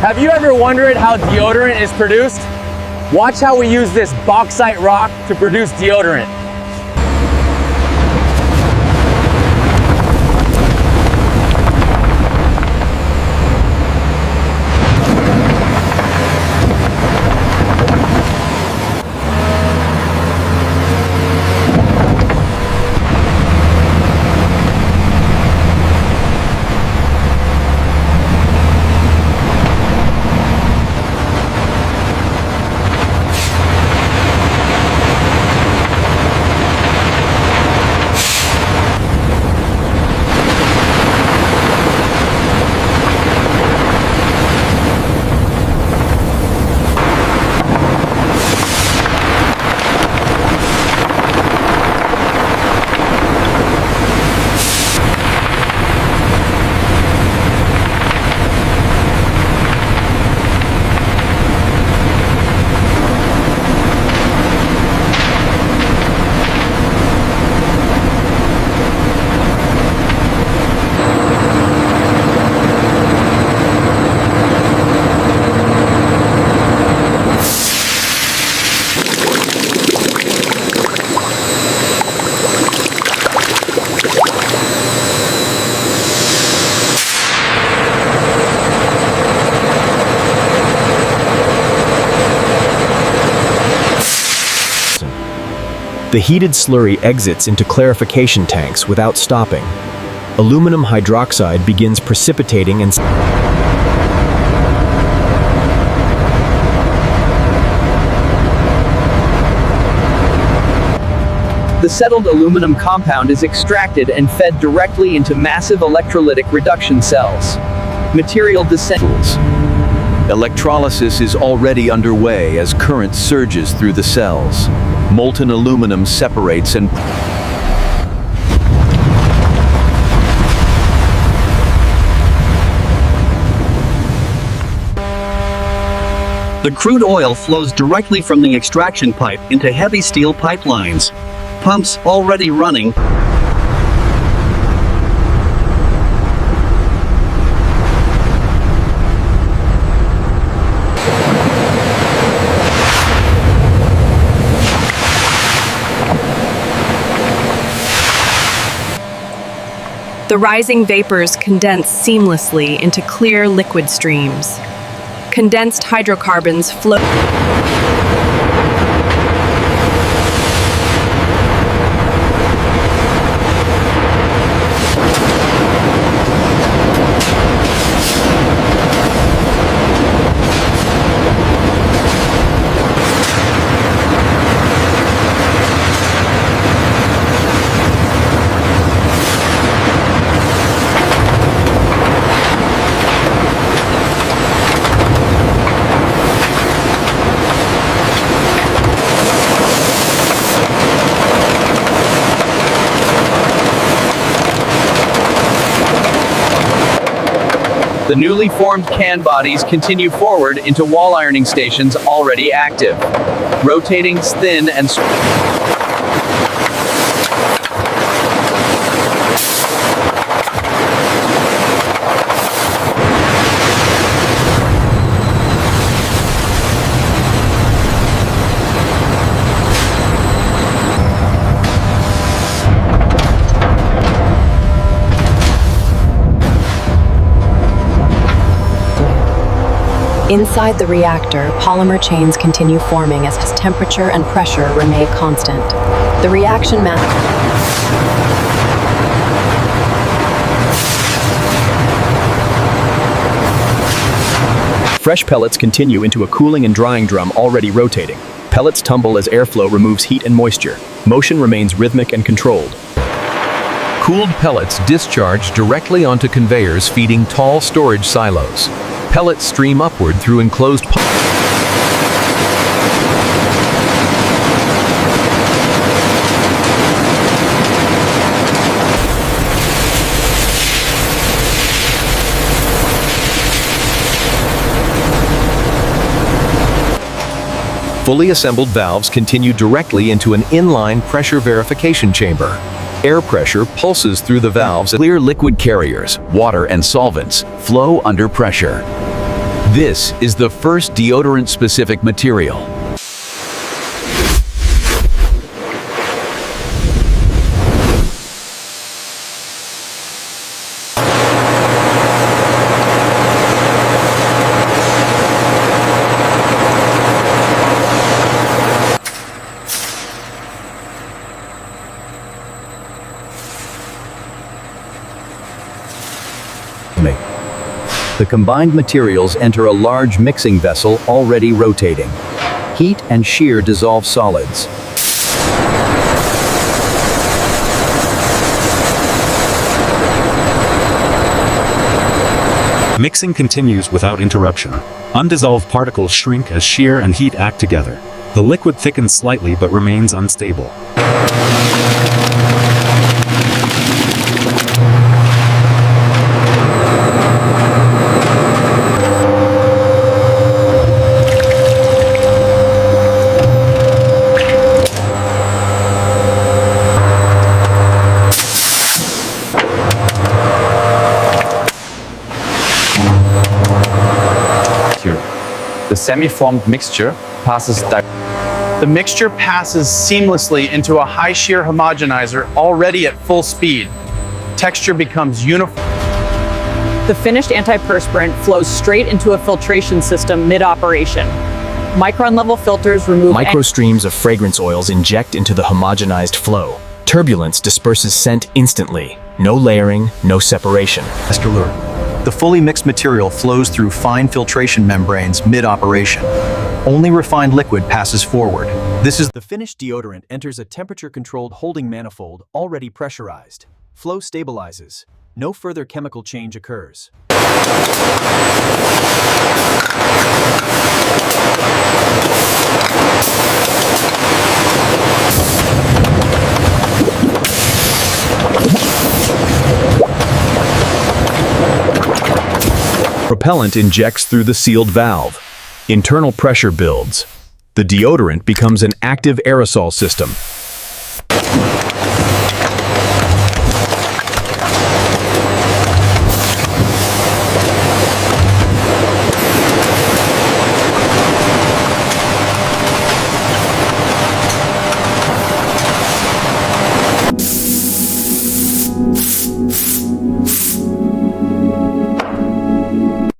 Have you ever wondered how deodorant is produced? Watch how we use this bauxite rock to produce deodorant. The heated slurry exits into clarification tanks without stopping. Aluminum hydroxide begins precipitating and the settled aluminum compound is extracted and fed directly into massive electrolytic reduction cells. Material descends. Electrolysis is already underway as current surges through the cells. Molten aluminum separates and the crude oil flows directly from the extraction pipe into heavy steel pipelines. Pumps already running. The rising vapors condense seamlessly into clear liquid streams. Condensed hydrocarbons flow. The newly formed can bodies continue forward into wall ironing stations already active. Rotating, thin, and Inside the reactor, polymer chains continue forming as temperature and pressure remain constant. The reaction fresh pellets continue into a cooling and drying drum already rotating. Pellets tumble as airflow removes heat and moisture. Motion remains rhythmic and controlled. cooled pellets discharge directly onto conveyors feeding tall storage silos. Pellets stream upward through enclosed Fully assembled valves continue directly into an inline pressure verification chamber. Air pressure pulses through the valves. Clear liquid carriers, water and solvents, flow under pressure. This is the first deodorant-specific material. The combined materials enter a large mixing vessel already rotating. Heat and shear dissolve solids. Mixing continues without interruption. Undissolved particles shrink as shear and heat act together. The liquid thickens slightly but remains unstable. The semi-formed mixture passes The mixture passes seamlessly into a high shear homogenizer already at full speed. Texture becomes uniform. The finished anti-perspirant flows straight into a filtration system mid-operation. Micron-level filters remove Microstreams of fragrance oils inject into the homogenized flow. Turbulence disperses scent instantly. No layering, no separation. The fully mixed material flows through fine filtration membranes mid-operation. Only refined liquid passes forward. This is The finished deodorant enters a temperature-controlled holding manifold already pressurized. Flow stabilizes. No further chemical change occurs. Propellant injects through the sealed valve. Internal pressure builds. The deodorant becomes an active aerosol system.